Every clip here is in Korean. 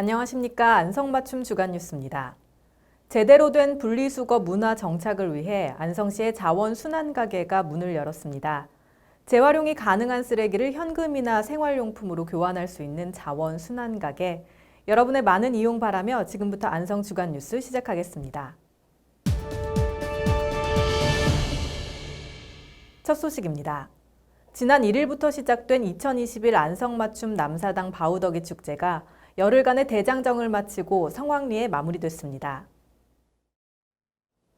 안녕하십니까. 안성맞춤 주간뉴스입니다. 제대로 된 분리수거 문화 정착을 위해 안성시의 자원순환가게가 문을 열었습니다. 재활용이 가능한 쓰레기를 현금이나 생활용품으로 교환할 수 있는 자원순환가게, 여러분의 많은 이용 바라며 지금부터 안성 주간뉴스 시작하겠습니다. 첫 소식입니다. 지난 1일부터 시작된 2021 안성맞춤 남사당 바우더기 축제가 열흘간의 대장정을 마치고 성황리에 마무리됐습니다.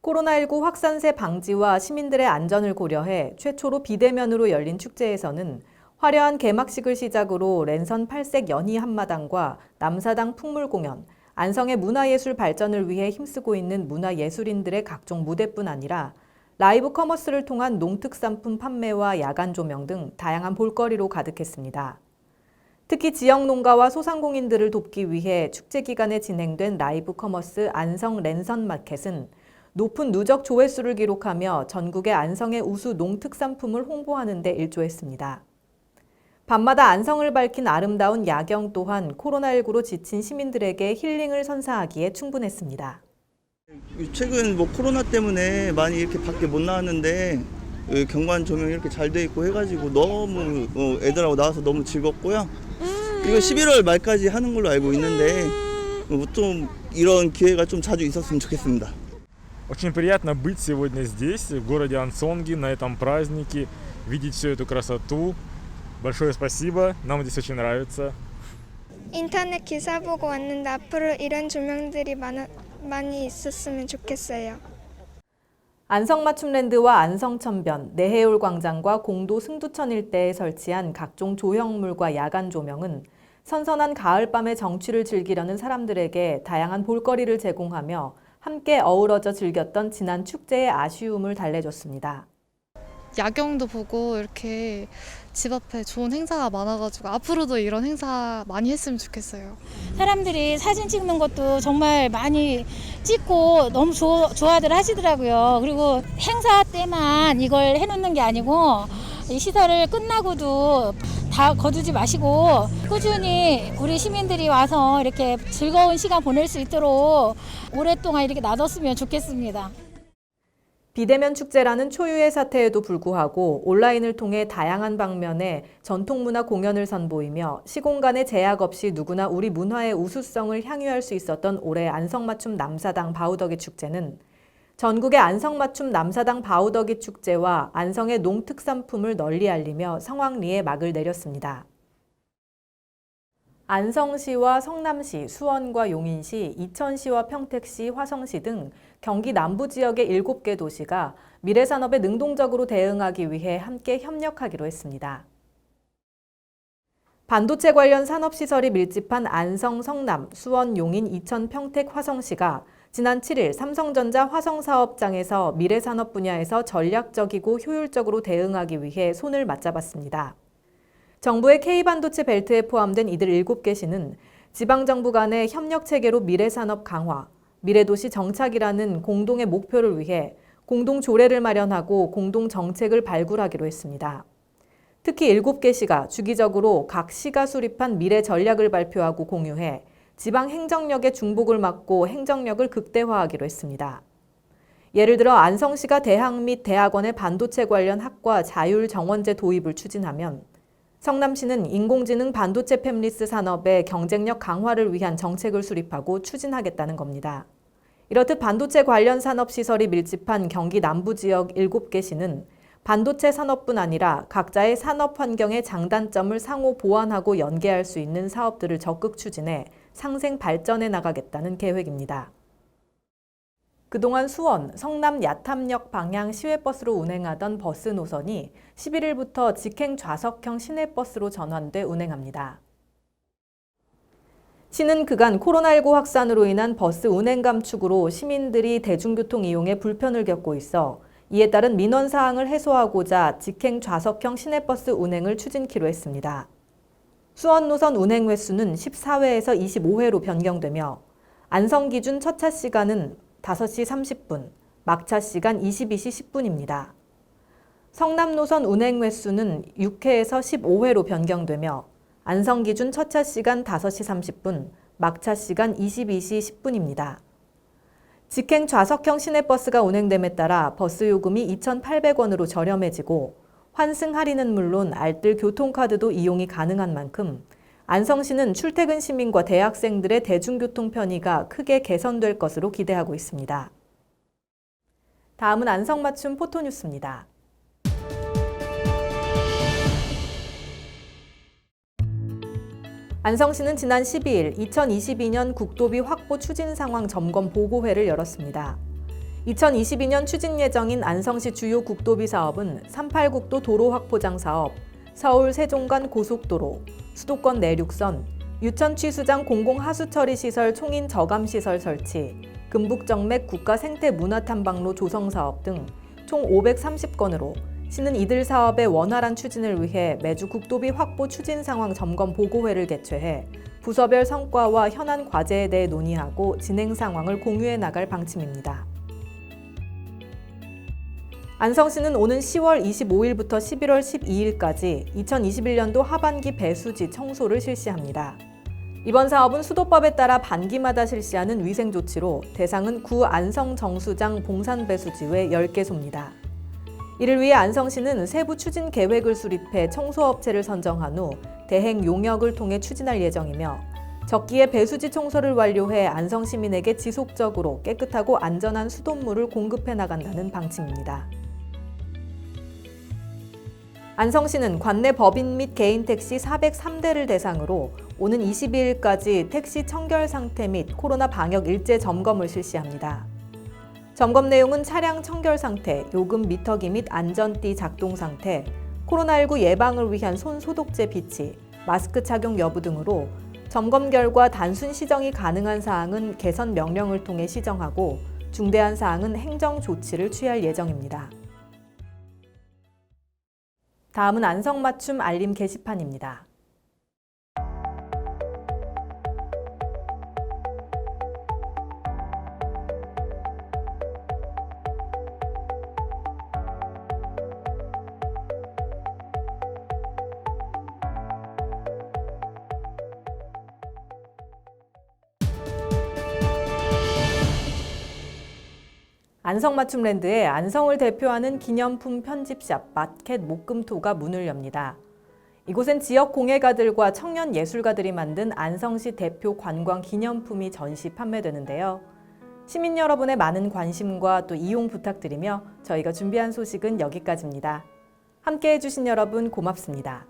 코로나19 확산세 방지와 시민들의 안전을 고려해 최초로 비대면으로 열린 축제에서는 화려한 개막식을 시작으로 랜선 8색 연희 한마당과 남사당 풍물 공연, 안성의 문화예술 발전을 위해 힘쓰고 있는 문화예술인들의 각종 무대뿐 아니라 라이브 커머스를 통한 농특산품 판매와 야간 조명 등 다양한 볼거리로 가득했습니다. 특히 지역 농가와 소상공인들을 돕기 위해 축제 기간에 진행된 라이브 커머스 안성 랜선 마켓은 높은 누적 조회수를 기록하며 전국의 안성의 우수 농특산품을 홍보하는 데 일조했습니다. 밤마다 안성을 밝힌 아름다운 야경 또한 코로나19로 지친 시민들에게 힐링을 선사하기에 충분했습니다. 최근 코로나 때문에 많이 이렇게 밖에 못 나왔는데 경관 조명이 이렇게 잘 돼 있고 해가지고 너무 애들하고 나와서 너무 즐겁고요. 이거 11월 말까지 하는 걸로 알고 있는데 좀 이런 기회가 좀 자주 있었으면 좋겠습니다. Очень приятно быть сегодня здесь, в городе Ансонге, на этом празднике, видеть всю эту красоту. Большое спасибо, нам здесь очень нравится. 인터넷 기사 보고 왔는데 앞으로 이런 조명들이 많이 있었으면 좋겠어요. 안성맞춤랜드와 안성천변, 내해울 광장과 공도 승두천 일대에 설치한 각종 조형물과 야간 조명은 선선한 가을밤의 정취를 즐기려는 사람들에게 다양한 볼거리를 제공하며 함께 어우러져 즐겼던 지난 축제의 아쉬움을 달래줬습니다. 야경도 보고 이렇게 집 앞에 좋은 행사가 많아가지고 앞으로도 이런 행사 많이 했으면 좋겠어요. 사람들이 사진 찍는 것도 정말 많이 찍고 너무 좋아들 하시더라고요. 그리고 행사 때만 이걸 해놓는 게 아니고 이 시설을 끝나고도 다 거두지 마시고 꾸준히 우리 시민들이 와서 이렇게 즐거운 시간 보낼 수 있도록 오랫동안 이렇게 놔뒀으면 좋겠습니다. 비대면 축제라는 초유의 사태에도 불구하고 온라인을 통해 다양한 방면의 전통문화 공연을 선보이며 시공간의 제약 없이 누구나 우리 문화의 우수성을 향유할 수 있었던 올해 안성맞춤 남사당 바우더기 축제는 전국의 안성맞춤 남사당 바우더기 축제와 안성의 농특산품을 널리 알리며 성황리에 막을 내렸습니다. 안성시와 성남시, 수원과 용인시, 이천시와 평택시, 화성시 등 경기 남부 지역의 7개 도시가 미래산업에 능동적으로 대응하기 위해 함께 협력하기로 했습니다. 반도체 관련 산업시설이 밀집한 안성, 성남, 수원, 용인, 이천, 평택, 화성시가 지난 7일 삼성전자 화성사업장에서 미래산업 분야에서 전략적이고 효율적으로 대응하기 위해 손을 맞잡았습니다. 정부의 K반도체 벨트에 포함된 이들 7개 시는 지방정부 간의 협력체계로 미래산업 강화, 미래도시 정착이라는 공동의 목표를 위해 공동조례를 마련하고 공동정책을 발굴하기로 했습니다. 특히 7개 시가 주기적으로 각 시가 수립한 미래 전략을 발표하고 공유해 지방 행정력의 중복을 막고 행정력을 극대화하기로 했습니다. 예를 들어 안성시가 대학 및 대학원의 반도체 관련 학과 자율정원제 도입을 추진하면 성남시는 인공지능 반도체 팹리스 산업의 경쟁력 강화를 위한 정책을 수립하고 추진하겠다는 겁니다. 이렇듯 반도체 관련 산업시설이 밀집한 경기 남부 지역 7개 시는 반도체 산업뿐 아니라 각자의 산업 환경의 장단점을 상호 보완하고 연계할 수 있는 사업들을 적극 추진해 상생 발전해 나가겠다는 계획입니다. 그동안 수원, 성남 야탐역 방향 시외버스로 운행하던 버스 노선이 11일부터 직행 좌석형 시내버스로 전환돼 운행합니다. 시는 그간 코로나19 확산으로 인한 버스 운행 감축으로 시민들이 대중교통 이용에 불편을 겪고 있어 이에 따른 민원 사항을 해소하고자 직행 좌석형 시내버스 운행을 추진키로 했습니다. 수원 노선 운행 횟수는 14회에서 25회로 변경되며 안성 기준 첫차 시간은 5시 30분, 막차 시간 22시 10분입니다. 성남 노선 운행 횟수는 6회에서 15회로 변경되며 안성 기준 첫차 시간 5시 30분, 막차 시간 22시 10분입니다. 직행 좌석형 시내버스가 운행됨에 따라 버스 요금이 2,800원으로 저렴해지고 환승 할인은 물론 알뜰 교통카드도 이용이 가능한 만큼 안성시는 출퇴근 시민과 대학생들의 대중교통 편의가 크게 개선될 것으로 기대하고 있습니다. 다음은 안성맞춤 포토뉴스입니다. 안성시는 지난 12일 2022년 국도비 확보 추진 상황 점검 보고회를 열었습니다. 2022년 추진 예정인 안성시 주요 국도비 사업은 38국도 도로 확포장 사업, 서울 세종간 고속도로, 수도권 내륙선, 유천 취수장 공공하수처리 시설 총인 저감 시설 설치, 금북정맥 국가 생태 문화탐방로 조성 사업 등 총 530건으로 시는 이들 사업의 원활한 추진을 위해 매주 국도비 확보 추진 상황 점검 보고회를 개최해 부서별 성과와 현안 과제에 대해 논의하고 진행 상황을 공유해 나갈 방침입니다. 안성시는 오는 10월 25일부터 11월 12일까지 2021년도 하반기 배수지 청소를 실시합니다. 이번 사업은 수도법에 따라 반기마다 실시하는 위생조치로 대상은 구 안성 정수장 봉산배수지 외 10개소입니다. 이를 위해 안성시는 세부 추진 계획을 수립해 청소업체를 선정한 후 대행 용역을 통해 추진할 예정이며 적기에 배수지 청소를 완료해 안성 시민에게 지속적으로 깨끗하고 안전한 수돗물을 공급해 나간다는 방침입니다. 안성시는 관내 법인 및 개인 택시 403대를 대상으로 오는 22일까지 택시 청결 상태 및 코로나 방역 일제 점검을 실시합니다. 점검 내용은 차량 청결 상태, 요금 미터기 및 안전띠 작동 상태, 코로나19 예방을 위한 손 소독제 비치, 마스크 착용 여부 등으로 점검 결과 단순 시정이 가능한 사항은 개선 명령을 통해 시정하고 중대한 사항은 행정 조치를 취할 예정입니다. 다음은 안성맞춤 알림 게시판입니다. 안성맞춤랜드에 안성을 대표하는 기념품 편집샵 마켓 목금토가 문을 엽니다. 이곳엔 지역 공예가들과 청년 예술가들이 만든 안성시 대표 관광 기념품이 전시 판매되는데요. 시민 여러분의 많은 관심과 또 이용 부탁드리며 저희가 준비한 소식은 여기까지입니다. 함께해 주신 여러분 고맙습니다.